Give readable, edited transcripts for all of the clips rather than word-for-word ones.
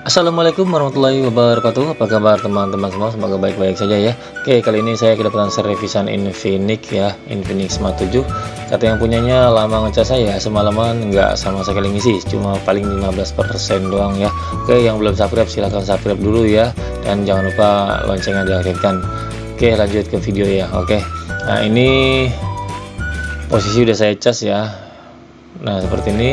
Assalamualaikum warahmatullahi wabarakatuh. Apa kabar teman-teman semua? Semoga baik-baik saja ya. Oke, kali ini saya kedapatan servisan Infinix ya, Infinix Smart 7. Kata yang punyanya lama ngecas saya, semalaman nggak sama sekali ngisi, cuma paling 15% doang ya. Oke, yang belum subscribe silahkan subscribe dulu ya, dan jangan lupa loncengnya diaktifkan. Oke, lanjut ke video ya. Oke, nah ini posisi udah saya cas ya. Nah seperti ini.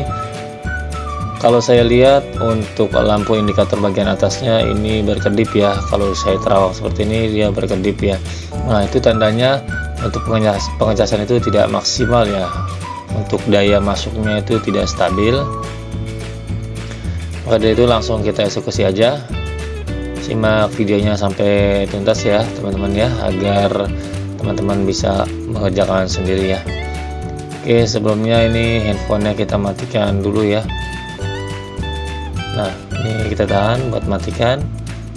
Kalau saya lihat untuk lampu indikator bagian atasnya ini berkedip ya. Kalau saya terawang seperti ini dia berkedip ya. Nah itu tandanya untuk pengecasan itu tidak maksimal ya. Untuk daya masuknya itu tidak stabil. Maka dari itu langsung kita eksekusi aja. Simak videonya sampai tuntas ya teman-teman ya, agar teman-teman bisa mengerjakan sendiri ya. Oke, sebelumnya ini handphonenya kita matikan dulu ya. Nah ini kita tahan buat matikan.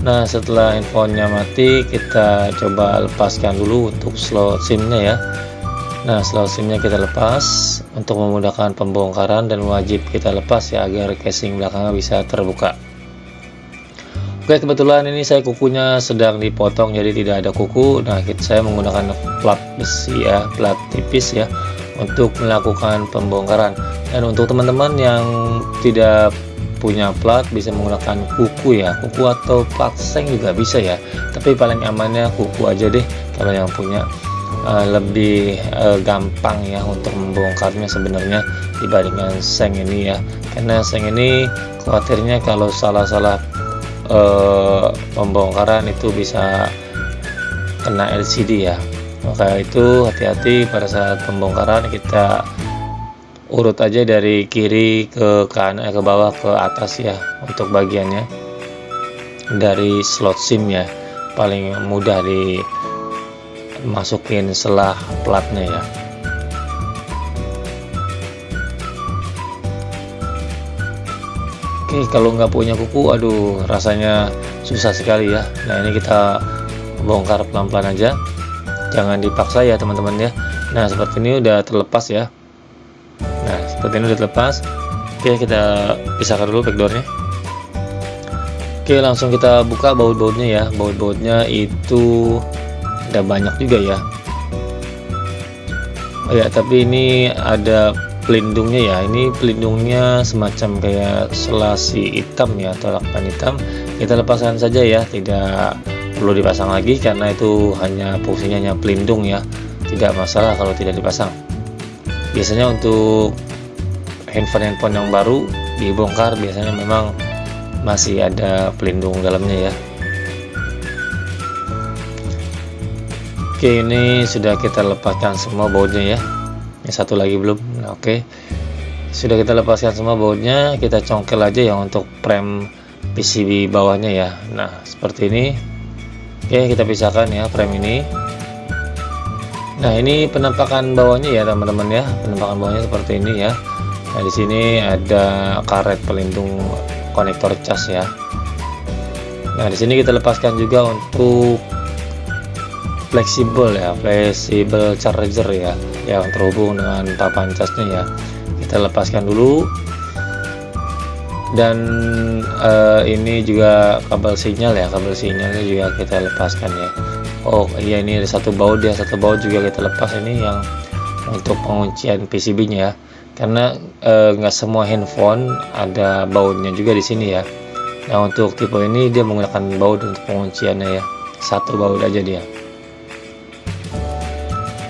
Nah setelah handphonenya mati, kita coba lepaskan dulu untuk slot SIM-nya ya. Nah slot SIM-nya kita lepas untuk memudahkan pembongkaran, dan wajib kita lepas ya agar casing belakangnya bisa terbuka. Oke, kebetulan ini saya kukunya sedang dipotong jadi tidak ada kuku. Nah saya menggunakan plat besi ya, plat tipis ya, untuk melakukan pembongkaran. Dan untuk teman-teman yang tidak punya plat bisa menggunakan kuku ya, kuku atau plat seng juga bisa ya, tapi paling amannya kuku aja deh kalau yang punya. Lebih gampang ya untuk membongkarnya sebenarnya dibandingkan seng ini ya, karena seng ini khawatirnya kalau salah-salah pembongkaran itu bisa kena LCD ya. Maka itu hati-hati pada saat pembongkaran, kita urut aja dari kiri ke kanan, ke bawah ke atas ya, untuk bagiannya dari slot SIM ya, paling mudah dimasukin selah platnya ya. Oke, kalau nggak punya kuku, aduh rasanya susah sekali ya. Nah ini kita bongkar pelan-pelan aja, jangan dipaksa ya teman-teman ya. Nah seperti ini udah terlepas ya. Nah seperti ini udah terlepas. Oke, kita pisahkan dulu backdoornya. Oke, langsung kita buka baut-bautnya ya. Baut-bautnya itu ada banyak juga ya. Oh ya, tapi ini ada pelindungnya ya. Ini pelindungnya semacam kayak selasi hitam ya, atau lakban hitam. Kita lepaskan saja ya, tidak perlu dipasang lagi karena itu hanya fungsinya hanya pelindung ya, tidak masalah kalau tidak dipasang. Biasanya untuk handphone yang baru dibongkar biasanya memang masih ada pelindung dalamnya ya. Oke, ini sudah kita lepaskan semua bautnya ya. Ini satu lagi belum. Nah, oke, sudah kita lepaskan semua bautnya. Kita congkel aja ya untuk frame PCB bawahnya ya. Nah seperti ini. Oke, kita pisahkan ya frame ini. Nah ini penampakan bawahnya ya teman-teman ya, penampakan bawahnya seperti ini ya. Nah di sini ada karet pelindung konektor cas ya. Nah di sini kita lepaskan juga untuk fleksibel ya, fleksibel charger ya, yang terhubung dengan papan casnya ya. Kita lepaskan dulu. Dan ini juga kabel sinyal ya, kabel sinyalnya juga kita lepaskan ya. Oh iya, ini ada satu baut ya, satu baut juga kita lepas, ini yang untuk penguncian PCB-nya ya, karena nggak semua handphone ada bautnya juga di sini ya. Nah untuk tipe ini dia menggunakan baut untuk pengunciannya ya, satu baut aja dia.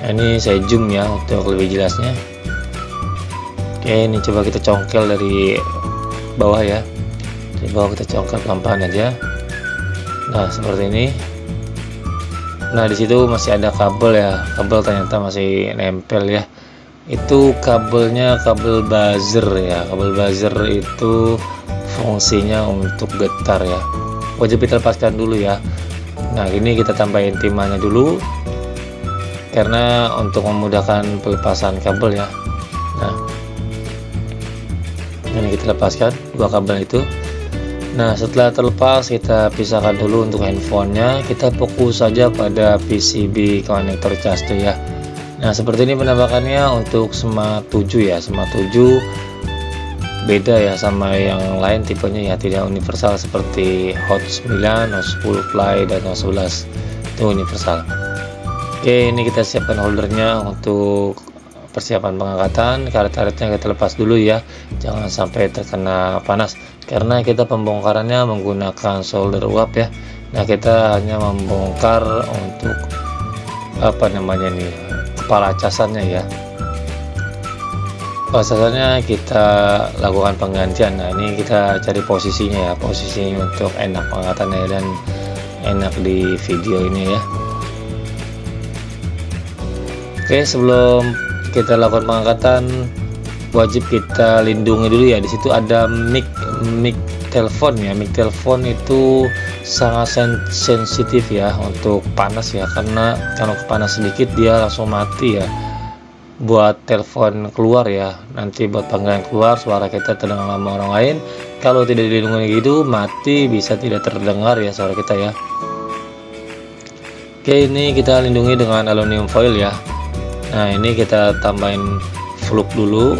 Nah, ini saya zoom ya untuk lebih jelasnya. Oke, ini coba kita congkel dari bawah ya, dari bawah kita congkel pelan-pelan aja. Nah seperti ini. Nah disitu masih ada kabel ya, kabel ternyata masih nempel ya. Itu kabelnya kabel buzzer ya, kabel buzzer itu fungsinya untuk getar ya, wajib kita lepaskan dulu ya. Nah ini kita tambahin timahnya dulu karena untuk memudahkan pelepasan kabel ya. Nah ini kita lepaskan dua kabel itu. Nah setelah terlepas, kita pisahkan dulu untuk handphonenya. Kita fokus saja pada PCB konektor cas tuh ya. Nah seperti ini penampakannya untuk Smart 7 ya, Smart 7 beda ya sama yang lain tipenya ya, tidak universal seperti Hot 9, Hot 10 Fly dan Hot 11 itu universal. Oke, ini kita siapkan holdernya untuk persiapan pengangkatan. Karet-karetnya kita lepas dulu ya, jangan sampai terkena panas karena kita pembongkarannya menggunakan solder uap ya. Nah, kita hanya membongkar untuk apa namanya nih, kepala casannya ya. Casannya kita lakukan penggantian. Nah, ini kita cari posisinya ya, posisi untuk enak pengangkatannya dan enak di video ini ya. Oke, sebelum kita lakukan pengangkatan wajib kita lindungi dulu ya. Di situ ada mic telepon ya. Mic telepon itu sangat sensitif ya untuk panas ya, karena kalau panas sedikit dia langsung mati ya. Buat telepon keluar ya, nanti buat panggilan keluar suara kita terdengar sama orang lain. Kalau tidak dilindungi gitu mati, bisa tidak terdengar ya suara kita ya. Oke, ini kita lindungi dengan aluminium foil ya. Nah, ini kita tambahin fluk dulu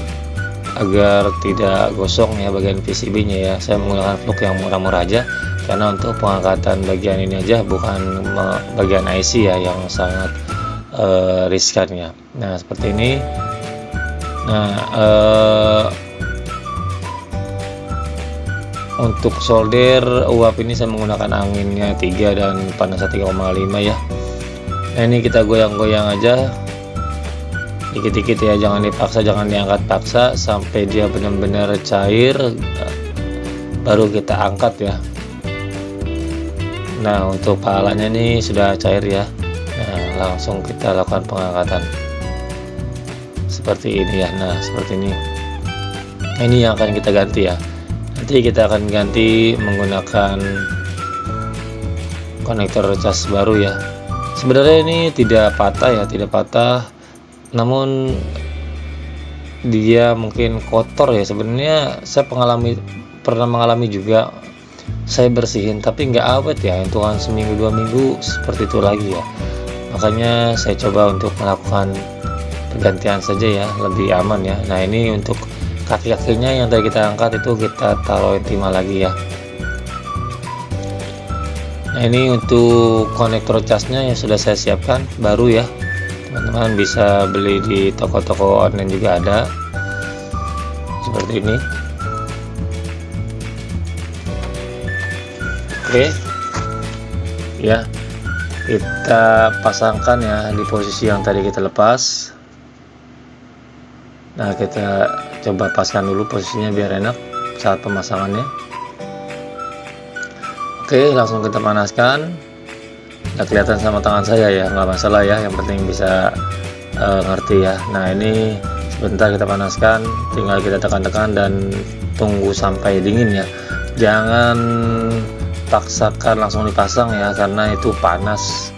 agar tidak gosong ya bagian PCB nya ya. Saya menggunakan fluk yang murah-murah aja karena untuk pengangkatan bagian ini aja, bukan bagian IC ya yang sangat riskan ya. Nah, seperti ini. Nah, untuk solder uap ini saya menggunakan anginnya 3 dan panasnya 3,5 ya. Nah, ini kita goyang-goyang aja dikit-dikit ya, jangan dipaksa, jangan diangkat paksa sampai dia benar-benar cair baru kita angkat ya. Nah, untuk palanya nih sudah cair ya. Nah, langsung kita lakukan pengangkatan seperti ini ya. Nah, seperti ini. Nah, ini yang akan kita ganti ya. Nanti kita akan ganti menggunakan konektor cas baru ya. Sebenarnya ini tidak patah ya, tidak patah, namun dia mungkin kotor ya. Sebenarnya saya pernah mengalami juga, saya bersihin tapi nggak awet ya, hitungan seminggu 2 minggu seperti itu lagi ya. Makanya saya coba untuk melakukan pergantian saja ya, lebih aman ya. Nah, ini untuk kaki-kakinya yang tadi kita angkat itu kita taruh timah lagi ya. Nah, ini untuk konektor casnya yang sudah saya siapkan baru ya. Teman-teman bisa beli di toko-toko online juga ada seperti ini. Oke ya, kita pasangkan ya di posisi yang tadi kita lepas. Nah, kita coba pasang dulu posisinya biar enak saat pemasangannya. Oke, langsung kita panaskan. Nggak kelihatan sama tangan saya ya, nggak masalah ya, yang penting bisa ngerti ya. Nah, ini sebentar kita panaskan, tinggal kita tekan-tekan dan tunggu sampai dingin ya. Jangan paksakan langsung dipasang ya, karena itu panas.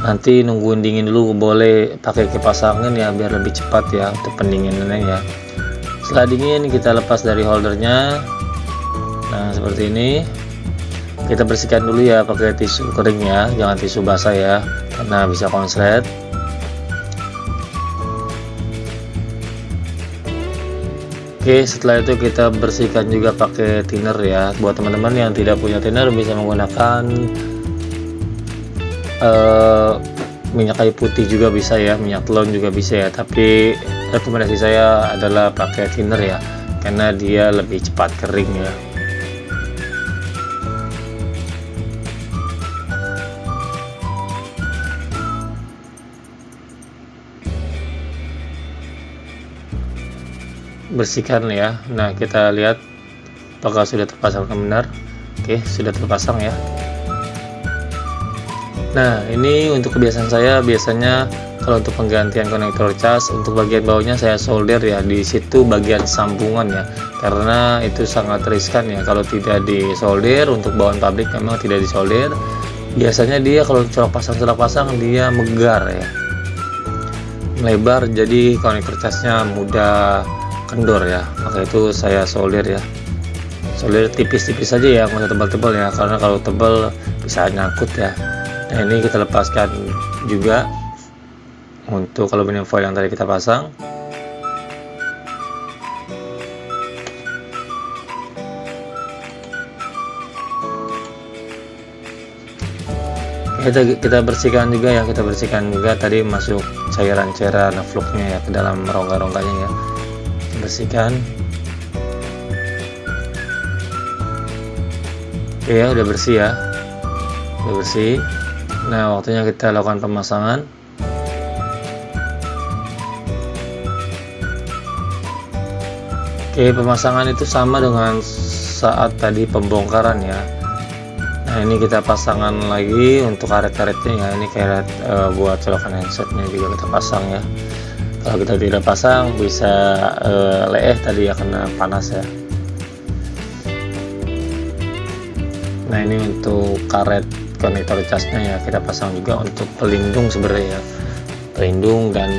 Nanti nungguin dingin dulu, boleh pakai kipas angin ya biar lebih cepat ya untuk pendinginannya ya. Setelah dingin kita lepas dari holdernya. Nah, seperti ini. Kita bersihkan dulu ya pakai tisu kering ya, jangan tisu basah ya, karena bisa konslet. Oke, setelah itu kita bersihkan juga pakai thinner ya. Buat teman-teman yang tidak punya thinner bisa menggunakan minyak kayu putih juga bisa ya, minyak telon juga bisa ya, tapi rekomendasi saya adalah pakai thinner ya, karena dia lebih cepat kering ya. Bersihkan ya. Nah, kita lihat apakah sudah terpasang benar. Oke, sudah terpasang ya. Nah, ini untuk kebiasaan saya, biasanya kalau untuk penggantian konektor cas untuk bagian bawahnya saya solder ya, di situ bagian sambungan ya, karena itu sangat riskan ya kalau tidak disolder. Untuk bawaan pabrik memang tidak disolder, biasanya dia kalau colok pasang dia megar ya, melebar, jadi konektor casnya mudah kendor ya. Maka itu saya solder ya, solder tipis-tipis saja ya, nggak usah tebal-tebal ya, karena kalau tebal bisa nyangkut ya. Nah, ini kita lepaskan juga untuk aluminium foil yang tadi kita pasang. Kita bersihkan juga ya, kita bersihkan juga tadi masuk cairan-cairan fluknya ya ke dalam rongga-rongganya ya. Kita bersihkan. Oke ya, udah bersih ya, udah bersih. Nah, waktunya kita lakukan pemasangan. Oke, pemasangan itu sama dengan saat tadi pembongkaran ya. Nah, ini kita pasangkan lagi untuk karet-karetnya ya. Ini karet buat colokan handsetnya juga kita pasang ya. Kalau kita tidak pasang bisa leeh tadi ya, kena panas ya. Nah, ini untuk karet konektor casnya ya, kita pasang juga untuk pelindung sebenarnya ya, pelindung dan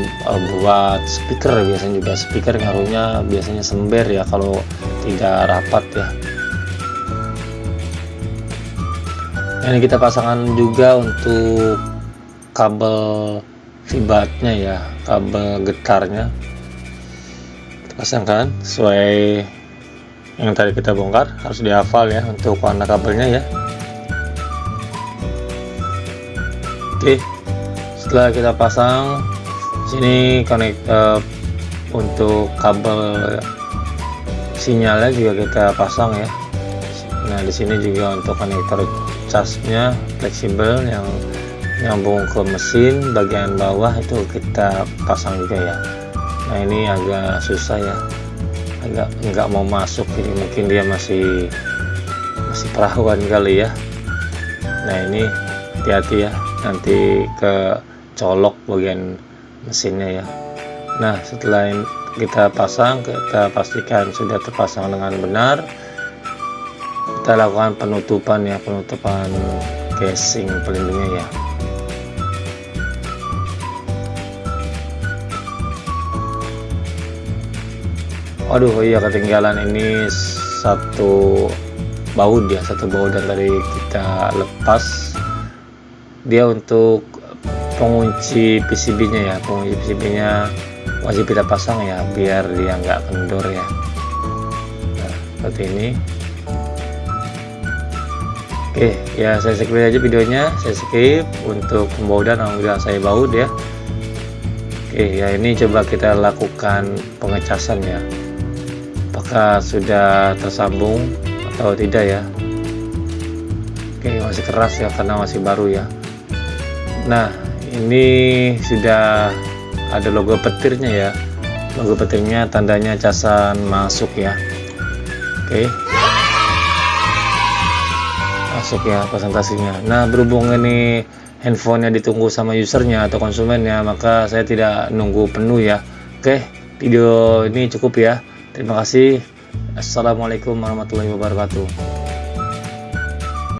buat speaker. Biasanya juga speaker ngaruhnya biasanya sember ya kalau tidak rapat ya. Ini kita pasangkan juga untuk kabel vibatnya ya, kabel getarnya kita pasangkan sesuai yang tadi kita bongkar. Harus dihafal ya untuk warna kabelnya ya. Oke, setelah kita pasang sini konektor untuk kabel sinyalnya juga kita pasang ya. Nah, di sini juga untuk konektor casnya fleksibel yang nyambung ke mesin bagian bawah itu kita pasang juga ya. Nah, ini agak susah ya, agak nggak mau masuk ini, mungkin dia masih perahuan kali ya. Nah, ini hati-hati ya, nanti ke colok bagian mesinnya ya. Nah, setelah kita pasang, kita pastikan sudah terpasang dengan benar. Kita lakukan penutupan ya, penutupan casing pelindungnya ya. Waduh, iya ketinggalan ini satu baut ya, satu baut yang tadi kita lepas. Dia untuk pengunci PCB-nya ya, pengunci PCB-nya wajib kita pasang ya, biar dia nggak kendor ya. Nah, seperti ini. Oke ya, saya skip aja videonya, saya skip untuk pembaudan yang udah saya baut ya. Oke ya, ini coba kita lakukan pengecasan ya, apakah sudah tersambung atau tidak ya. Oke, masih keras ya karena masih baru ya. Nah, ini sudah ada logo petirnya ya, logo petirnya tandanya casan masuk ya. Oke, masuk ya presentasinya. Nah, berhubung ini handphonenya ditunggu sama usernya atau konsumennya, maka saya tidak nunggu penuh ya. Oke, video ini cukup ya. Terima kasih. Assalamualaikum warahmatullahi wabarakatuh.